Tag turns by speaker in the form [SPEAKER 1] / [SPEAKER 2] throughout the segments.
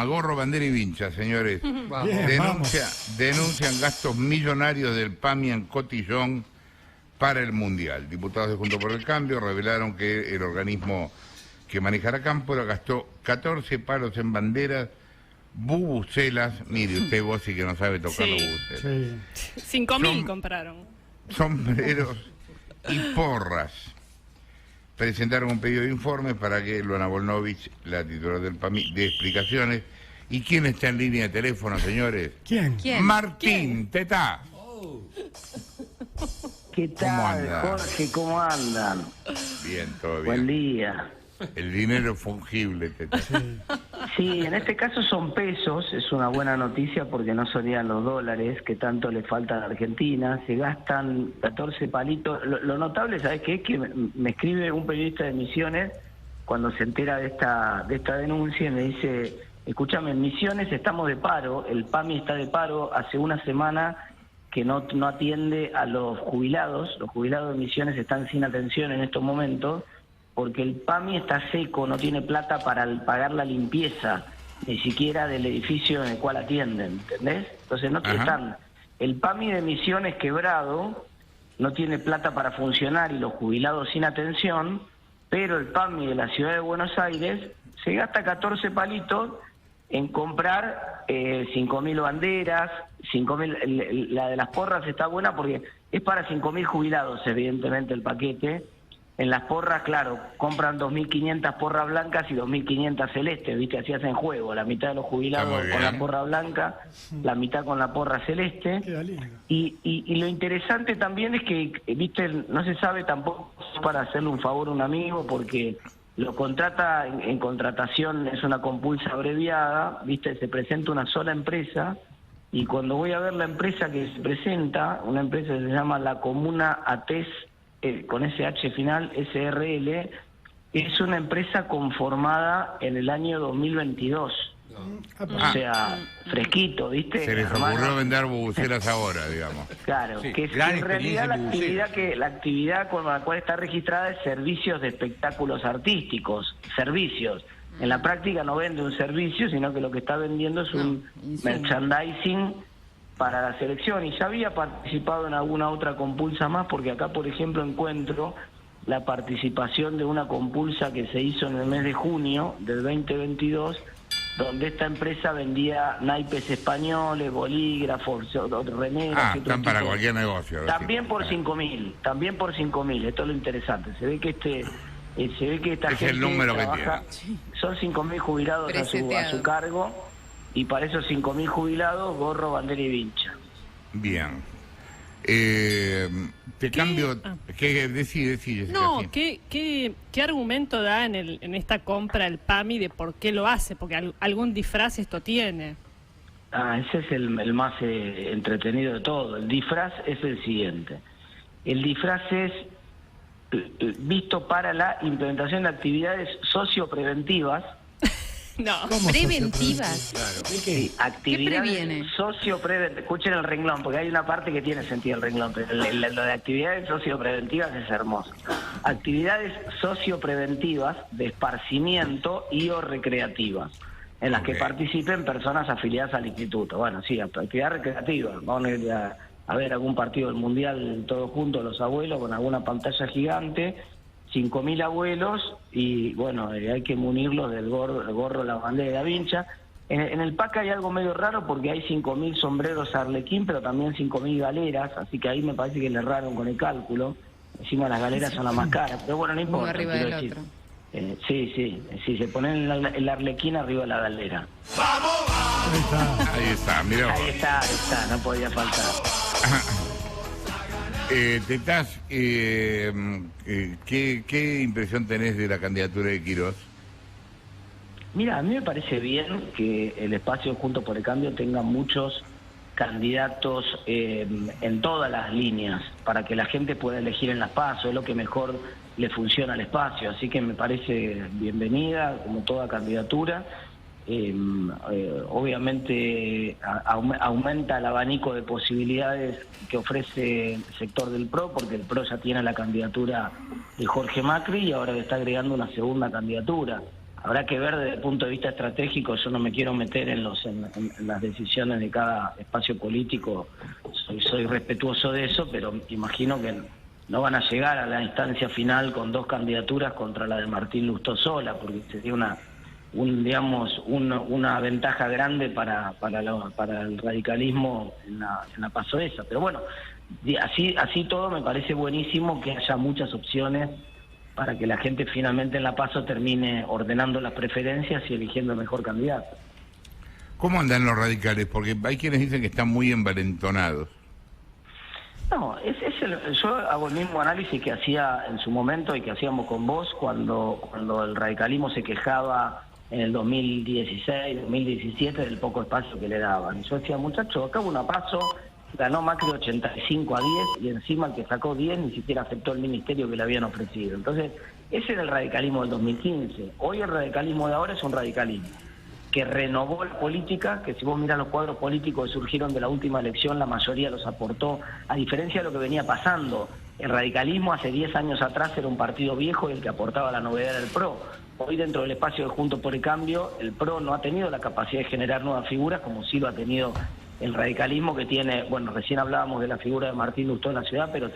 [SPEAKER 1] Gorro, bandera y vincha, señores.
[SPEAKER 2] Bien,
[SPEAKER 1] Denuncian gastos millonarios del PAMI en Cotillón para el Mundial. Diputados de Juntos por el Cambio revelaron que el organismo que maneja la cámpora gastó 14 palos en banderas, bubucelas. Mire, usted vos sí que no sabe tocar los bubucelas.
[SPEAKER 3] Sí. 5.000 compraron.
[SPEAKER 1] Sombreros y porras. Presentaron un pedido de informes para que Luana Volnovich, la titular del PAMI, dé explicaciones. ¿Y quién está en línea de teléfono, señores?
[SPEAKER 2] ¿Quién?
[SPEAKER 1] Martín, Tetá.
[SPEAKER 4] ¿Qué tal, Jorge? ¿Cómo andan?
[SPEAKER 1] Bien, todo bien.
[SPEAKER 4] Buen día.
[SPEAKER 1] El dinero fungible, Tetá.
[SPEAKER 4] Sí, en este caso son pesos, es una buena noticia porque no serían los dólares que tanto le faltan a Argentina. Se gastan 14 palitos. Lo notable, ¿sabes qué? Es que me escribe un periodista de Misiones cuando se entera de esta denuncia y me dice: escúchame, en Misiones estamos de paro, el PAMI está de paro hace una semana que no atiende a los jubilados de Misiones están sin atención en estos momentos, porque el PAMI está seco, no tiene plata para pagar la limpieza, ni siquiera del edificio en el cual atienden, ¿entendés? Entonces no están. El PAMI de Misiones quebrado, no tiene plata para funcionar y los jubilados sin atención, pero el PAMI de la ciudad de Buenos Aires se gasta 14 palitos en comprar 5.000 banderas, 5.000, la de las porras está buena porque es para 5.000 jubilados, evidentemente, el paquete. En las porras, claro, compran 2.500 porras blancas y 2.500 celestes, ¿viste? Así hacen juego, la mitad de los jubilados con la porra blanca, la mitad con la porra celeste. Y lo interesante también es que, ¿viste? No se sabe tampoco para hacerle un favor a un amigo, porque lo contrata en contratación, es una compulsa abreviada, ¿viste? Se presenta una sola empresa, y cuando voy a ver la empresa que se presenta, una empresa que se llama La Comuna ATES, con SH final, SRL, es una empresa conformada en el año 2022. O sea, fresquito, ¿viste?
[SPEAKER 1] Se les ocurrió vender bubucelas ahora, digamos.
[SPEAKER 4] Claro, sí, que en realidad la actividad con la cual está registrada es servicios de espectáculos artísticos, servicios. En la práctica no vende un servicio, sino que lo que está vendiendo es un merchandising para la selección. Y ya había participado en alguna otra compulsa más, porque acá, por ejemplo, encuentro la participación de una compulsa que se hizo en el mes de junio del 2022, donde esta empresa vendía naipes españoles, bolígrafos, remeras.
[SPEAKER 1] Están para cualquier negocio.
[SPEAKER 4] También por 5.000, esto es lo interesante. Se ve que esta gente
[SPEAKER 1] el número
[SPEAKER 4] trabaja,
[SPEAKER 1] que tiene.
[SPEAKER 4] Son 5.000 jubilados a su cargo, y para esos 5.000 jubilados, gorro, bandera y vincha.
[SPEAKER 1] Bien. Te cambio. ¿Qué decide?
[SPEAKER 3] No, ¿qué argumento da en esta compra el PAMI de por qué lo hace? Porque algún disfraz esto tiene.
[SPEAKER 4] Ese es el más entretenido de todo. El disfraz es el siguiente. El disfraz es visto para la implementación de actividades sociopreventivas.
[SPEAKER 3] No,
[SPEAKER 5] preventivas.
[SPEAKER 4] Claro. Sí, actividades sociopreventivas. Escuchen el renglón, porque hay una parte que tiene sentido el renglón, pero lo de actividades sociopreventivas es hermoso. Actividades sociopreventivas de esparcimiento y o recreativas, en las que participen personas afiliadas al instituto. Bueno, sí, actividad recreativa. Vamos a ir a ver algún partido del Mundial todos juntos, los abuelos, con alguna pantalla gigante. 5.000 abuelos, y bueno, hay que munirlos del gorro, la bandera y la vincha. En el PAC hay algo medio raro, porque hay 5.000 sombreros arlequín, pero también 5.000 galeras, así que ahí me parece que le erraron con el cálculo. Encima las galeras son las más caras, pero bueno, no importa.
[SPEAKER 5] Uno arriba del otro.
[SPEAKER 4] Sí, se ponen el arlequín arriba de la galera.
[SPEAKER 1] ¡Vamos! Ahí está, mirá.
[SPEAKER 4] Ahí está, no podía faltar.
[SPEAKER 1] Tetás, ¿qué impresión tenés de la candidatura de Quirós?
[SPEAKER 4] Mira, a mí me parece bien que el espacio Juntos por el Cambio tenga muchos candidatos en todas las líneas, para que la gente pueda elegir en las PASO, es lo que mejor le funciona al espacio, así que me parece bienvenida como toda candidatura. Obviamente aumenta el abanico de posibilidades que ofrece el sector del PRO, porque el PRO ya tiene la candidatura de Jorge Macri y ahora le está agregando una segunda candidatura. Habrá que ver desde el punto de vista estratégico. Yo no me quiero meter en las decisiones de cada espacio político, soy respetuoso de eso, pero imagino que no van a llegar a la instancia final con dos candidaturas contra la de Martín Lustó sola, porque sería una ventaja grande para el radicalismo en la PASO esa. Pero bueno, así todo me parece buenísimo que haya muchas opciones para que la gente finalmente en la PASO termine ordenando las preferencias y eligiendo el mejor candidato.
[SPEAKER 1] ¿Cómo andan los radicales? Porque hay quienes dicen que están muy envalentonados.
[SPEAKER 4] No, yo hago el mismo análisis que hacía en su momento y que hacíamos con vos cuando el radicalismo se quejaba en el 2016, 2017 del poco espacio que le daban. Y yo decía, muchachos, acá hubo una PASO, ganó Macri 85 a 10 y encima el que sacó 10 ni siquiera aceptó el ministerio que le habían ofrecido. Entonces, ese era el radicalismo del 2015. Hoy el radicalismo de ahora es un radicalismo que renovó la política, que si vos mirás los cuadros políticos que surgieron de la última elección, la mayoría los aportó, a diferencia de lo que venía pasando. El radicalismo hace 10 años atrás era un partido viejo y el que aportaba la novedad era el PRO. Hoy dentro del espacio de Juntos por el Cambio, el PRO no ha tenido la capacidad de generar nuevas figuras como sí lo ha tenido el radicalismo, que tiene, bueno, recién hablábamos de la figura de Martín Lustó en la ciudad, pero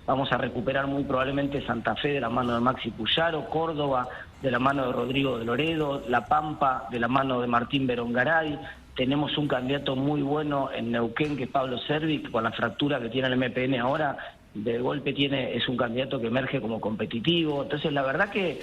[SPEAKER 4] vamos a recuperar muy probablemente Santa Fe de la mano de Maxi Puyaro, Córdoba de la mano de Rodrigo de Loredo, La Pampa de la mano de Martín Berongaray. Tenemos un candidato muy bueno en Neuquén, que es Pablo Servic, con la fractura que tiene el MPN ahora, de golpe es un candidato que emerge como competitivo. Entonces la verdad que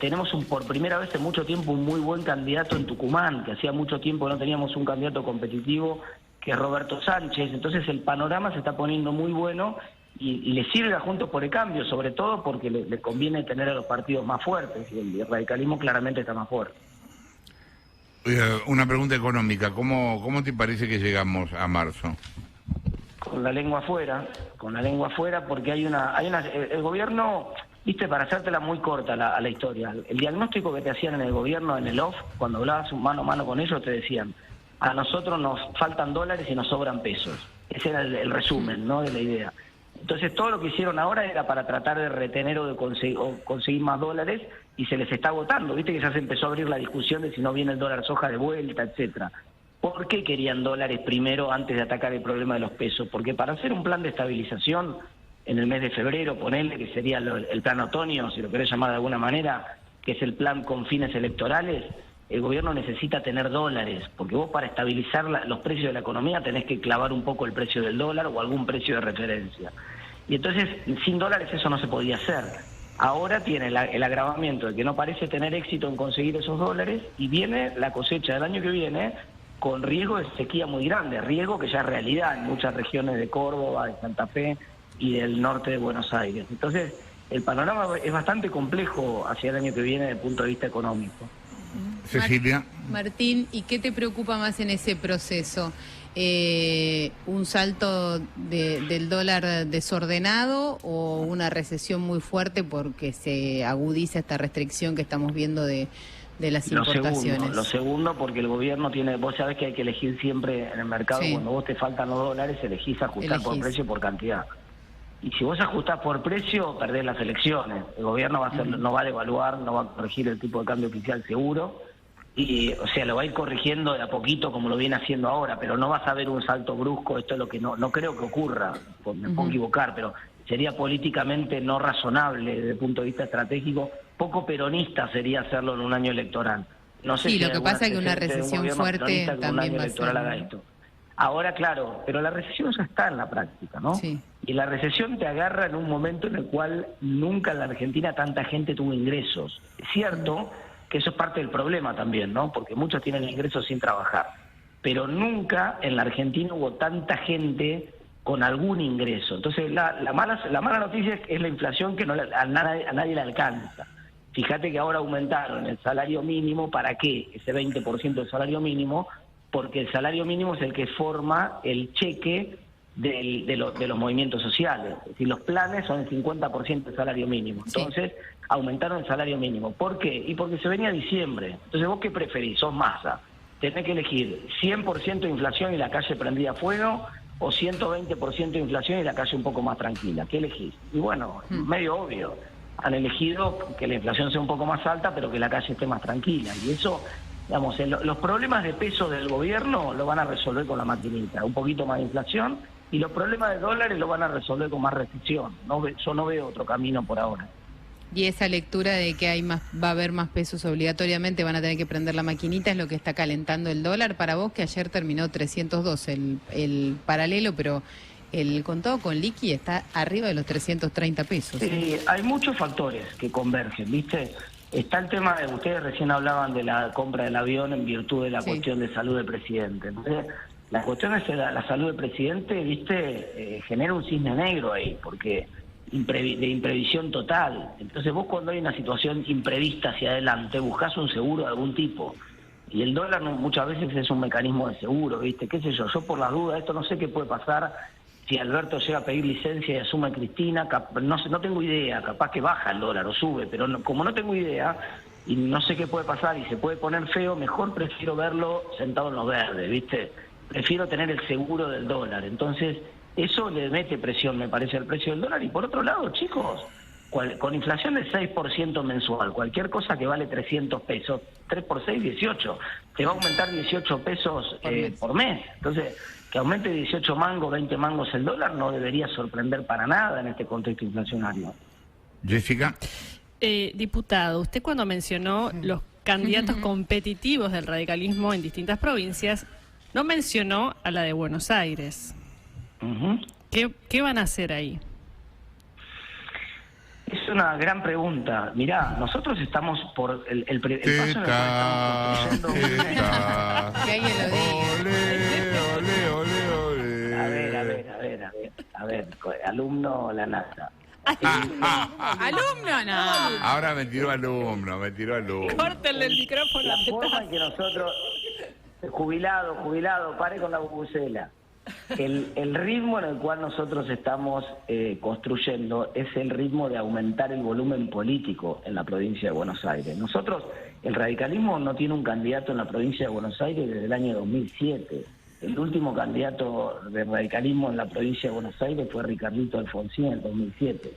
[SPEAKER 4] tenemos por primera vez en mucho tiempo un muy buen candidato en Tucumán, que hacía mucho tiempo que no teníamos un candidato competitivo, que es Roberto Sánchez. Entonces el panorama se está poniendo muy bueno y le sirve a Juntos por el Cambio, sobre todo porque le conviene tener a los partidos más fuertes, y el radicalismo claramente está más fuerte.
[SPEAKER 1] Una pregunta económica, ¿cómo te parece que llegamos a marzo?
[SPEAKER 4] Con la lengua afuera, porque el gobierno, viste, para hacértela muy corta a la historia, el diagnóstico que te hacían en el gobierno, en el off, cuando hablabas mano a mano con ellos, te decían, a nosotros nos faltan dólares y nos sobran pesos. Ese era el resumen, ¿no?, de la idea. Entonces todo lo que hicieron ahora era para tratar de retener o conseguir más dólares, y se les está agotando. Viste que ya se empezó a abrir la discusión de si no viene el dólar soja de vuelta, etcétera. ¿Por qué querían dólares primero antes de atacar el problema de los pesos? Porque para hacer un plan de estabilización en el mes de febrero, ponerle que sería el plan otoño, si lo querés llamar de alguna manera, que es el plan con fines electorales, el gobierno necesita tener dólares, porque vos para estabilizar los precios de la economía tenés que clavar un poco el precio del dólar o algún precio de referencia. Y entonces, sin dólares eso no se podía hacer. Ahora tiene el agravamiento de que no parece tener éxito en conseguir esos dólares, y viene la cosecha del año que viene con riesgo de sequía muy grande, riesgo que ya es realidad en muchas regiones de Córdoba, de Santa Fe y del norte de Buenos Aires. Entonces, el panorama es bastante complejo hacia el año que viene desde el punto de vista económico.
[SPEAKER 1] Cecilia.
[SPEAKER 5] Martín, ¿y qué te preocupa más en ese proceso? ¿Un salto del dólar desordenado o una recesión muy fuerte porque se agudiza esta restricción que estamos viendo de las importaciones?
[SPEAKER 4] Lo segundo, porque el gobierno tiene, vos sabés que hay que elegir siempre en el mercado, sí. Cuando vos te faltan los dólares, elegís ajustar por precio o por cantidad. Y si vos ajustás por precio, perdés las elecciones. El gobierno no va a devaluar, no va a corregir el tipo de cambio oficial seguro, y o sea, lo va a ir corrigiendo de a poquito como lo viene haciendo ahora, pero no vas a ver un salto brusco. Esto es lo que no creo que ocurra, me puedo equivocar, pero sería políticamente no razonable desde el punto de vista estratégico, poco peronista sería hacerlo en un año electoral. No sé
[SPEAKER 5] sí,
[SPEAKER 4] si
[SPEAKER 5] lo que pasa es que una recesión fuerte también va a ser.
[SPEAKER 4] Haga esto. Ahora, claro, pero la recesión ya está en la práctica, ¿no?
[SPEAKER 5] Sí.
[SPEAKER 4] Y la recesión te agarra en un momento en el cual nunca en la Argentina tanta gente tuvo ingresos. Es cierto que eso es parte del problema también, ¿no? Porque muchos tienen ingresos sin trabajar. Pero nunca en la Argentina hubo tanta gente con algún ingreso. Entonces, la mala noticia es la inflación, que a nadie le alcanza. Fíjate que ahora aumentaron el salario mínimo. ¿Para qué? Ese 20% del salario mínimo, porque el salario mínimo es el que forma el cheque de los movimientos sociales. Es decir, los planes son el 50% del salario mínimo. Entonces, aumentaron el salario mínimo. ¿Por qué? Y porque se venía diciembre. Entonces, ¿vos qué preferís? Sos Massa. Tenés que elegir 100% de inflación y la calle prendida a fuego, o 120% de inflación y la calle un poco más tranquila. ¿Qué elegís? Y bueno, medio obvio. han elegido que la inflación sea un poco más alta, pero que la calle esté más tranquila. Y eso, digamos, los problemas de peso del gobierno lo van a resolver con la maquinita, un poquito más de inflación, y los problemas de dólares lo van a resolver con más restricción. Yo no veo otro camino por ahora.
[SPEAKER 5] Y esa lectura de que va a haber más pesos obligatoriamente, van a tener que prender la maquinita, es lo que está calentando el dólar. Para vos, que ayer terminó 302 el paralelo, pero el contado con liqui está arriba de los 330 pesos.
[SPEAKER 4] Hay muchos factores que convergen, ¿viste? Está el tema de, ustedes recién hablaban de la compra del avión en virtud de la cuestión de salud del presidente. Entonces, la cuestión es la salud del presidente, ¿viste? Genera un cisne negro ahí, porque de imprevisión total. Entonces vos, cuando hay una situación imprevista hacia adelante, buscás un seguro de algún tipo. Y el dólar muchas veces es un mecanismo de seguro, ¿viste? ¿Qué sé yo? Yo por las dudas, esto no sé qué puede pasar si Alberto llega a pedir licencia y asume a Cristina. No tengo idea, capaz que baja el dólar o sube, pero como no tengo idea y no sé qué puede pasar y se puede poner feo, mejor prefiero verlo sentado en los verdes, ¿viste? Prefiero tener el seguro del dólar. Entonces, eso le mete presión, me parece, al precio del dólar. Y por otro lado, chicos, con inflación del 6% mensual, cualquier cosa que vale 300 pesos, 3 por 6, 18, te va a aumentar 18 pesos por mes. Entonces, que aumente 18 mangos, 20 mangos el dólar no debería sorprender para nada en este contexto inflacionario.
[SPEAKER 1] Jessica.
[SPEAKER 3] Diputado, usted cuando mencionó los candidatos competitivos del radicalismo en distintas provincias, no mencionó a la de Buenos Aires. ¿Qué van a hacer ahí?
[SPEAKER 4] Es una gran pregunta. Mirá, nosotros estamos por el paso en el cual estamos construyendo...
[SPEAKER 5] Que alguien lo diga.
[SPEAKER 4] A ver, alumno la NASA.
[SPEAKER 5] ¿Alumno? No.
[SPEAKER 1] Ahora me tiró alumno.
[SPEAKER 3] Córtenle el micrófono.
[SPEAKER 4] La forma en que nosotros... Jubilado, pare con la bubucela. El ritmo en el cual nosotros estamos construyendo es el ritmo de aumentar el volumen político en la provincia de Buenos Aires. Nosotros, el radicalismo no tiene un candidato en la provincia de Buenos Aires desde el año 2007. El último candidato del radicalismo en la provincia de Buenos Aires fue Ricardito Alfonsín en el 2007.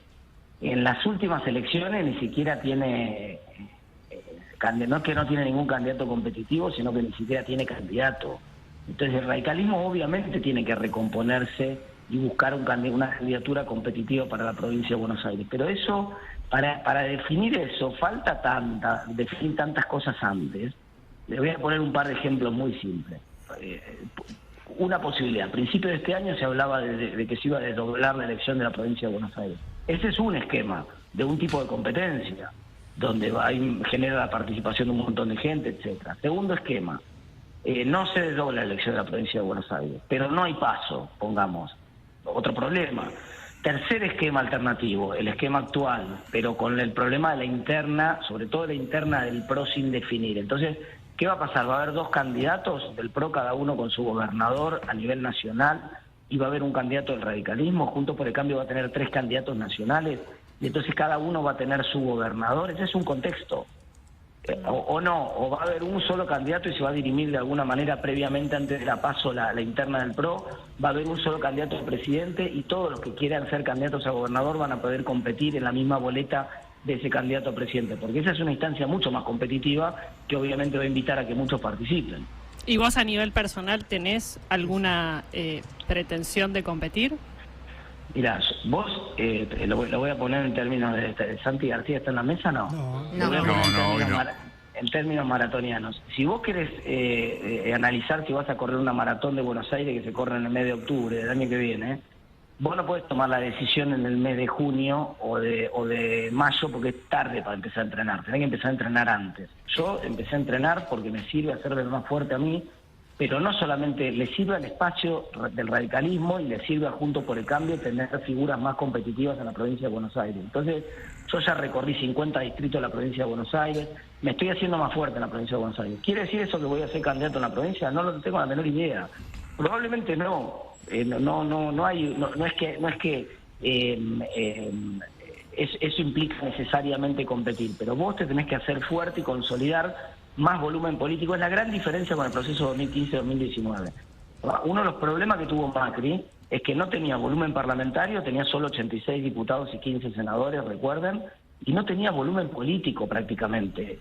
[SPEAKER 4] En las últimas elecciones ni siquiera tiene... No es que no tiene ningún candidato competitivo, sino que ni siquiera tiene candidato. Entonces el radicalismo obviamente tiene que recomponerse y buscar una candidatura competitiva para la provincia de Buenos Aires. Pero eso, para definir eso, falta definir tantas cosas antes. Le voy a poner un par de ejemplos muy simples. Una posibilidad. A principios de este año se hablaba de que se iba a desdoblar la elección de la provincia de Buenos Aires. Ese es un esquema de un tipo de competencia, donde genera la participación de un montón de gente, etcétera. Segundo esquema, no se desdobla la elección de la provincia de Buenos Aires, pero no hay paso, pongamos. Otro problema. Tercer esquema alternativo, el esquema actual, pero con el problema de la interna, sobre todo la interna del PRO sin definir. Entonces, ¿qué va a pasar? Va a haber dos candidatos del PRO, cada uno con su gobernador a nivel nacional, y va a haber un candidato del radicalismo. Juntos por el Cambio va a tener 3 candidatos nacionales, y entonces cada uno va a tener su gobernador. Ese es un contexto. O no, o va a haber un solo candidato y se va a dirimir de alguna manera previamente antes de la PASO la interna del PRO, va a haber un solo candidato a presidente y todos los que quieran ser candidatos a gobernador van a poder competir en la misma boleta de ese candidato a presidente, porque esa es una instancia mucho más competitiva que obviamente va a invitar a que muchos participen.
[SPEAKER 3] ¿Y vos a nivel personal tenés alguna pretensión de competir?
[SPEAKER 4] Mirá, vos, lo voy a poner en términos de Santi García, ¿está en la mesa? No. En términos maratonianos. Si vos querés analizar si vas a correr una maratón de Buenos Aires que se corre en el mes de octubre del año que viene, vos no podés tomar la decisión en el mes de junio o de mayo porque es tarde para empezar a entrenar. Tenés que empezar a entrenar antes. Yo empecé a entrenar porque me sirve hacerme más fuerte a mí, pero no solamente le sirve al espacio del radicalismo y le sirve a Juntos por el Cambio tener figuras más competitivas en la provincia de Buenos Aires. Entonces, yo ya recorrí 50 distritos de la provincia de Buenos Aires, me estoy haciendo más fuerte en la provincia de Buenos Aires. ¿Quiere decir eso que voy a ser candidato en la provincia? No lo tengo la menor idea. Probablemente no. Eso implica necesariamente competir, pero vos te tenés que hacer fuerte y consolidar más volumen político. Es la gran diferencia con el proceso 2015-2019. Uno de los problemas que tuvo Macri es que no tenía volumen parlamentario, tenía solo 86 diputados y 15 senadores, recuerden, y no tenía volumen político prácticamente.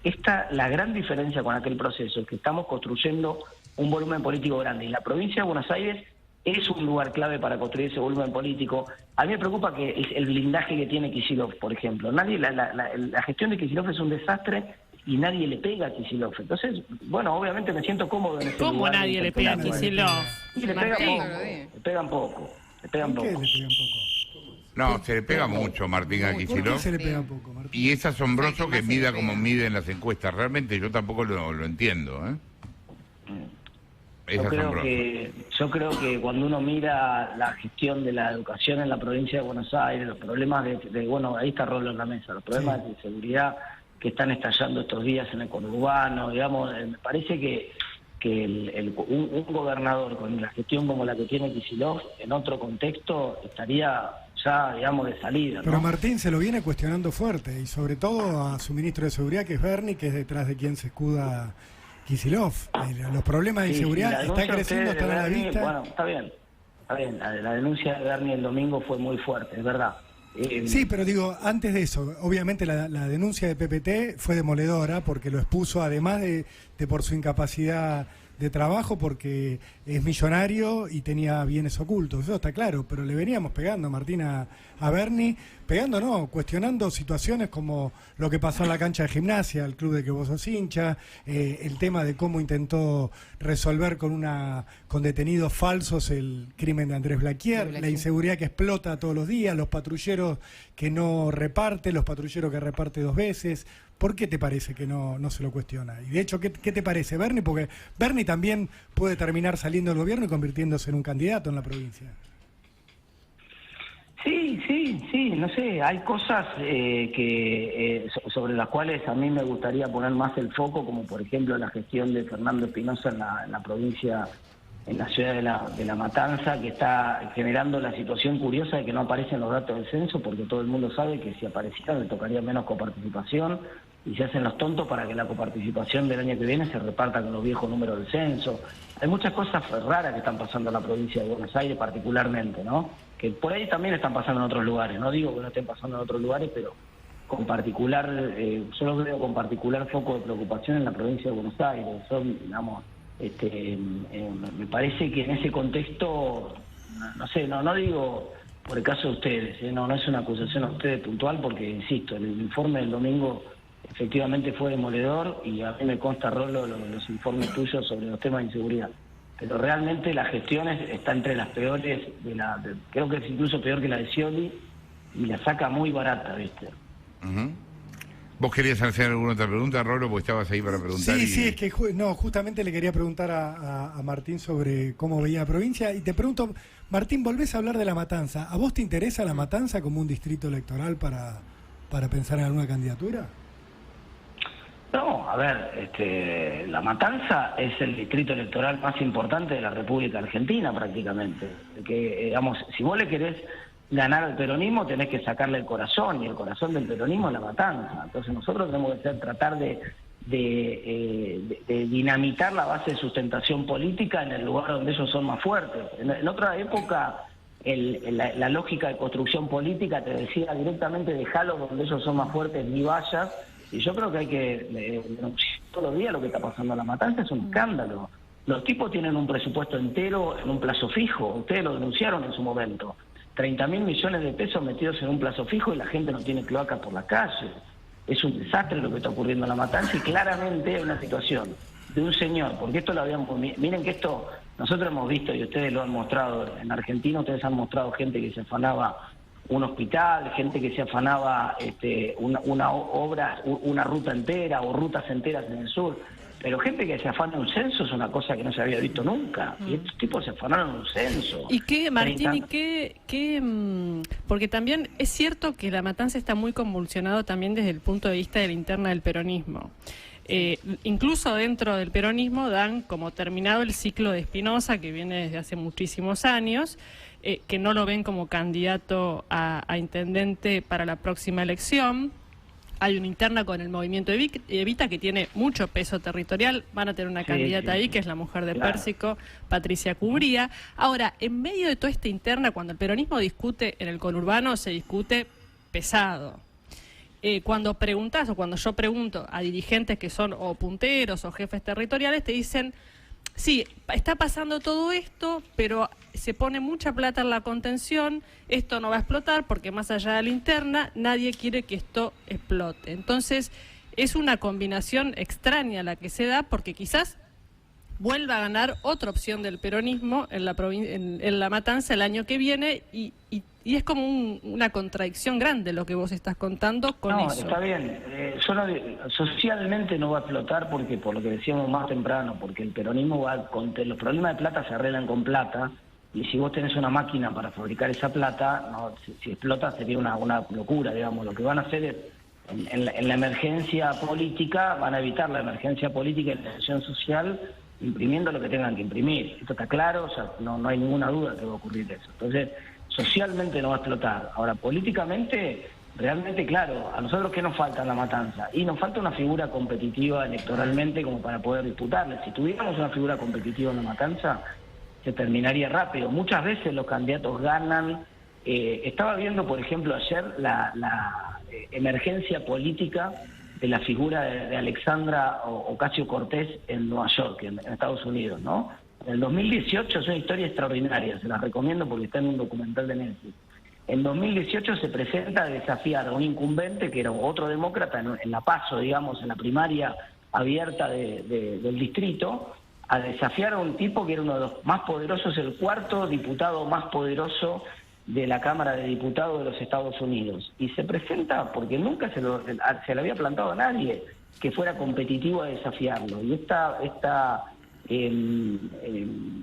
[SPEAKER 4] La gran diferencia con aquel proceso es que estamos construyendo un volumen político grande, y la provincia de Buenos Aires es un lugar clave para construir ese volumen político. A mí me preocupa que el blindaje que tiene Kicillof, por ejemplo. La gestión de Kicillof es un desastre y nadie le pega a Kicillof. Entonces, bueno, obviamente me siento cómodo en ese lugar.
[SPEAKER 3] ¿Cómo nadie le pega a Kicillof?
[SPEAKER 4] Y le pegan poco.
[SPEAKER 2] ¿Por qué le pegan poco?
[SPEAKER 1] No, se le pega mucho, Martín, a
[SPEAKER 2] ¿Por qué
[SPEAKER 1] Kicillof.
[SPEAKER 2] se le pega poco, Martín?
[SPEAKER 1] Y es asombroso que mida como mide en las encuestas. Realmente yo tampoco lo entiendo, ¿eh? Es asombroso.
[SPEAKER 4] Yo creo que cuando uno mira la gestión de la educación en la provincia de Buenos Aires, los problemas bueno, ahí está Rolo en la mesa, los problemas de seguridad que están estallando estos días en el conurbano, digamos, me parece que un gobernador con la gestión como la que tiene Kicillof, en otro contexto, estaría ya, digamos, de salida, ¿no?
[SPEAKER 2] Pero Martín se lo viene cuestionando fuerte, y sobre todo a su ministro de Seguridad, que es Berni, que es detrás de quien se escuda Kicillof. Los problemas de seguridad están creciendo, están a la vista.
[SPEAKER 4] Bueno, está bien. La denuncia de Berni el domingo fue muy fuerte, es verdad.
[SPEAKER 2] Sí, pero digo, antes de eso, obviamente la denuncia de PPT fue demoledora porque lo expuso, además de por su incapacidad de trabajo, porque es millonario y tenía bienes ocultos, eso está claro, pero le veníamos pegando, Martín, a Berni, cuestionando situaciones como lo que pasó en la cancha de Gimnasia, el club de que vos sos hincha, el tema de cómo intentó resolver con detenidos falsos el crimen de Andrés Blaquier, la inseguridad que explota todos los días, los patrulleros que no reparte, los patrulleros que reparte 2 veces. ¿Por qué te parece que no se lo cuestiona? Y de hecho, ¿qué te parece, Berni? Porque Berni también puede terminar saliendo del gobierno y convirtiéndose en un candidato en la provincia.
[SPEAKER 4] Sí, no sé, hay cosas sobre las cuales a mí me gustaría poner más el foco, como por ejemplo la gestión de Fernando Espinosa en la provincia, en la ciudad de la Matanza, que está generando la situación curiosa de que no aparecen los datos del censo, porque todo el mundo sabe que si aparecieran le tocaría menos coparticipación, y se hacen los tontos para que la coparticipación del año que viene se reparta con los viejos números del censo. Hay muchas cosas raras que están pasando en la provincia de Buenos Aires particularmente, ¿no? Que por ahí también están pasando en otros lugares. No digo que no estén pasando en otros lugares, pero con particular, yo lo veo con particular foco de preocupación en la provincia de Buenos Aires. Son, digamos, me parece que en ese contexto, no sé, no digo por el caso de ustedes, no es una acusación a ustedes puntual, porque, insisto, el informe del domingo efectivamente fue demoledor, y a mí me consta, Rolo, los informes tuyos sobre los temas de inseguridad. Pero realmente la gestión está entre las peores, creo que es incluso peor que la de Scioli, y la saca muy barata, ¿viste?
[SPEAKER 1] ¿Vos querías hacer alguna otra pregunta, Rolo? Porque estabas ahí para preguntar.
[SPEAKER 2] Sí, es que justamente le quería preguntar a Martín sobre cómo veía la provincia, y te pregunto, Martín, volvés a hablar de La Matanza. ¿A vos te interesa La Matanza como un distrito electoral para pensar en alguna candidatura?
[SPEAKER 4] No, a ver, La Matanza es el distrito electoral más importante de la República Argentina prácticamente. Que, digamos, si vos le querés ganar al peronismo tenés que sacarle el corazón, y el corazón del peronismo es La Matanza. Entonces nosotros tenemos que tratar de dinamitar la base de sustentación política en el lugar donde ellos son más fuertes. En otra época la lógica de construcción política te decía directamente dejalo donde ellos son más fuertes, ni vayas. Y yo creo que hay que denunciar todos los días lo que está pasando en La Matanza. Es un escándalo. Los tipos tienen un presupuesto entero en un plazo fijo. Ustedes lo denunciaron en su momento. 30.000 millones de pesos metidos en un plazo fijo, y la gente no tiene cloacas por la calle. Es un desastre lo que está ocurriendo en La Matanza, y claramente es una situación de un señor, porque esto lo habíamos... Miren que esto nosotros hemos visto, y ustedes lo han mostrado en Argentina, ustedes han mostrado gente que se afanaba un hospital, gente que se afanaba una obra, una ruta entera o rutas enteras en el sur, pero gente que se afana un censo es una cosa que no se había visto nunca. Y estos tipos se afanaron un censo.
[SPEAKER 3] ¿Y qué, Martín, porque también es cierto que La Matanza está muy convulsionado también desde el punto de vista de la interna del peronismo. Incluso dentro del peronismo dan como terminado el ciclo de Espinosa, que viene desde hace muchísimos años, que no lo ven como candidato a intendente para la próxima elección. Hay una interna con el movimiento Evita que tiene mucho peso territorial. Van a tener una candidata ahí, que es la mujer de Pérsico, Patricia Cubría. Ahora, en medio de toda esta interna, cuando el peronismo discute en el conurbano, se discute pesado. cuando preguntas o cuando yo pregunto a dirigentes que son o punteros o jefes territoriales, te dicen, sí, está pasando todo esto, pero se pone mucha plata en la contención, esto no va a explotar porque más allá de la interna, nadie quiere que esto explote. Entonces, es una combinación extraña la que se da porque quizás vuelva a ganar otra opción del peronismo en la Matanza el año que viene y es como una contradicción grande lo que vos estás contando con eso.
[SPEAKER 4] No, está bien. Socialmente no va a explotar porque, por lo que decíamos más temprano, porque el peronismo los problemas de plata se arreglan con plata, y si vos tenés una máquina para fabricar esa plata, no, si explota sería una locura, digamos. Lo que van a hacer es, en la emergencia política, van a evitar la emergencia política y la tensión social imprimiendo lo que tengan que imprimir. Esto está claro, o sea, no hay ninguna duda que va a ocurrir eso. Entonces, socialmente no va a explotar. Ahora, políticamente, realmente, claro, a nosotros ¿qué nos falta en La Matanza? Y nos falta una figura competitiva electoralmente como para poder disputarle. Si tuviéramos una figura competitiva en La Matanza, se terminaría rápido. Muchas veces los candidatos ganan. Estaba viendo, por ejemplo, ayer la emergencia política de la figura de Alexandra Ocasio-Cortez en Nueva York, en Estados Unidos, ¿no? En el 2018 es una historia extraordinaria, se la recomiendo porque está en un documental de Netflix. En 2018 se presenta a desafiar a un incumbente que era otro demócrata en la PASO, digamos, en la primaria abierta del distrito, a desafiar a un tipo que era uno de los más poderosos, el cuarto diputado más poderoso de la Cámara de Diputados de los Estados Unidos. Y se presenta porque nunca se le había plantado a nadie que fuera competitivo a desafiarlo. Y esta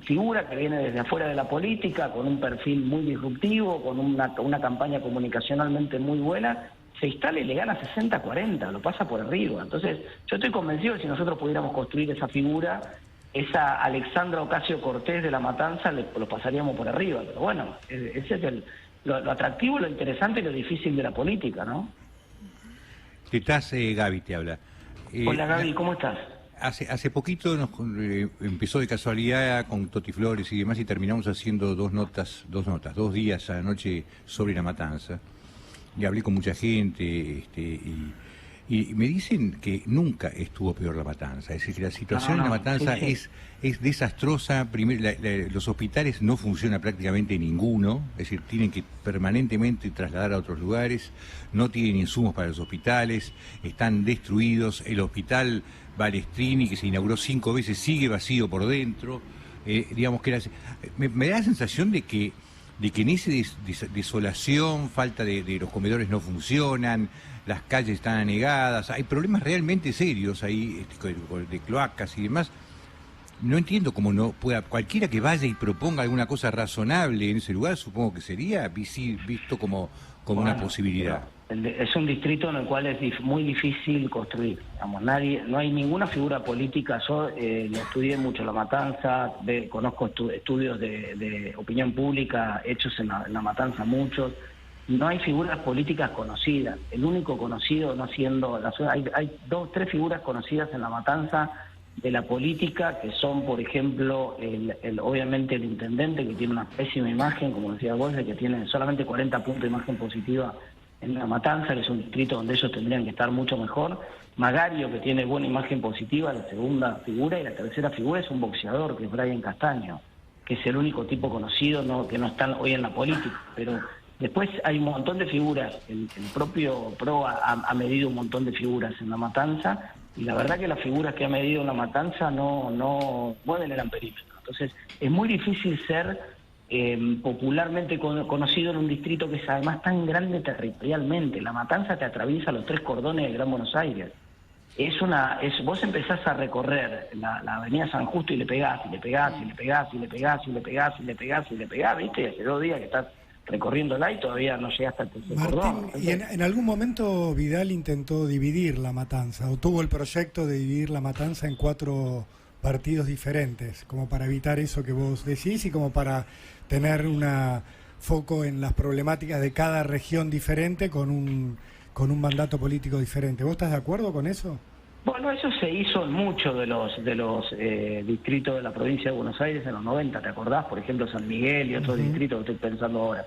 [SPEAKER 4] figura que viene desde afuera de la política, con un perfil muy disruptivo, con una campaña comunicacionalmente muy buena, se instala y le gana 60-40, lo pasa por arriba. Entonces, yo estoy convencido que si nosotros pudiéramos construir esa figura, esa Alexandra Ocasio-Cortez de La Matanza, lo pasaríamos por arriba. Pero bueno, ese es lo atractivo, lo interesante y lo difícil de la política, ¿no?
[SPEAKER 6] ¿Qué estás, Gaby te habla?
[SPEAKER 4] Hola Gaby, ¿cómo estás?
[SPEAKER 6] Hace poquito empezó de casualidad con Toti Flores y demás y terminamos haciendo dos días anoche sobre La Matanza. Y hablé con mucha gente y me dicen que nunca estuvo peor La Matanza. Es decir, que la situación en La Matanza es desastrosa. Los hospitales no funciona prácticamente ninguno, es decir, tienen que permanentemente trasladar a otros lugares, no tienen insumos para los hospitales, están destruidos. El hospital Balestrini, que se inauguró 5 veces, sigue vacío por dentro. Digamos que me da la sensación de que en esa desolación, falta de los comedores no funcionan, las calles están anegadas, hay problemas realmente serios ahí, de cloacas y demás. No entiendo cómo no pueda, cualquiera que vaya y proponga alguna cosa razonable en ese lugar, supongo que sería visto como una posibilidad.
[SPEAKER 4] Es un distrito en el cual es muy difícil construir. Digamos, no hay ninguna figura política. Yo lo estudié mucho La Matanza, conozco estudios de opinión pública hechos en la Matanza, muchos. No hay figuras políticas conocidas. El único conocido, no siendo hay 2 o 3 figuras conocidas en La Matanza de la política, que son, por ejemplo, obviamente el intendente, que tiene una pésima imagen, como decía vos, que tiene solamente 40 puntos de imagen positiva en La Matanza, que es un distrito donde ellos tendrían que estar mucho mejor. Magario, que tiene buena imagen positiva, la segunda figura, y la tercera figura es un boxeador, que es Brian Castaño, que es el único tipo conocido que no están hoy en la política. Pero después hay un montón de figuras, el propio PRO ha medido un montón de figuras en La Matanza, y la verdad que las figuras que ha medido en La Matanza no mueven el amperímetro. Entonces, es muy difícil ser popularmente conocido en un distrito que es además tan grande territorialmente. La Matanza te atraviesa los 3 cordones del Gran Buenos Aires. Vos empezás a recorrer la avenida San Justo y le pegás, y le pegás, y le pegás, y le pegás, y le pegás, y le pegás, y le pegás, ¿viste? Y hace 2 días que estás recorriéndola y todavía no llegaste al tercer cordón.
[SPEAKER 2] ¿Y en algún momento Vidal intentó dividir La Matanza, o tuvo el proyecto de dividir La Matanza en 4 partidos diferentes, como para evitar eso que vos decís y como para tener foco en las problemáticas de cada región diferente con un mandato político diferente? ¿Vos estás de acuerdo con eso?
[SPEAKER 4] Bueno, eso se hizo en muchos de los distritos de la provincia de Buenos Aires en los 90, ¿te acordás? Por ejemplo, San Miguel y otros distritos que estoy pensando ahora.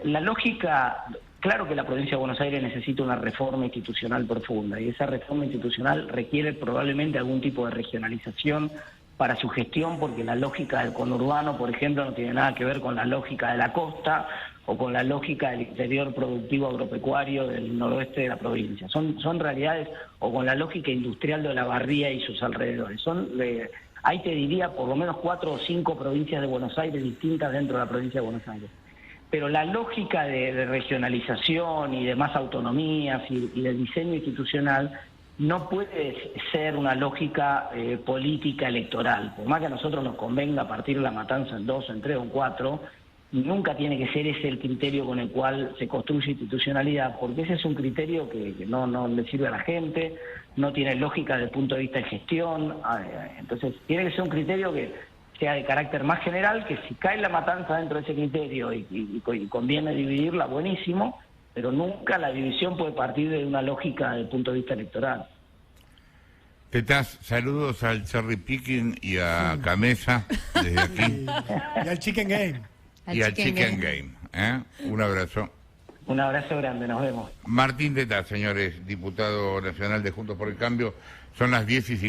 [SPEAKER 4] La lógica Claro que la provincia de Buenos Aires necesita una reforma institucional profunda y esa reforma institucional requiere probablemente algún tipo de regionalización para su gestión, porque la lógica del conurbano, por ejemplo, no tiene nada que ver con la lógica de la costa o con la lógica del interior productivo agropecuario del noroeste de la provincia. Son realidades, o con la lógica industrial de Olavarría y sus alrededores. Ahí te diría por lo menos 4 o 5 provincias de Buenos Aires distintas dentro de la provincia de Buenos Aires. Pero la lógica de regionalización y de más autonomías y de diseño institucional no puede ser una lógica política electoral. Por más que a nosotros nos convenga partir la matanza en 2, en 3 o en 4, nunca tiene que ser ese el criterio con el cual se construye institucionalidad, porque ese es un criterio que no le sirve a la gente, no tiene lógica desde el punto de vista de gestión. Entonces tiene que ser un criterio que sea de carácter más general, que si cae la matanza dentro de ese criterio y conviene dividirla, buenísimo, pero nunca la división puede partir de una lógica desde el punto de vista electoral.
[SPEAKER 1] Tetaz, saludos al Cherry Picking y a Camesa desde aquí.
[SPEAKER 2] Y al Chicken Game.
[SPEAKER 1] Y al Chicken Game. Un abrazo.
[SPEAKER 4] Un abrazo grande, nos vemos.
[SPEAKER 1] Martín Tetaz, señores, diputado nacional de Juntos por el Cambio, son las 10:50.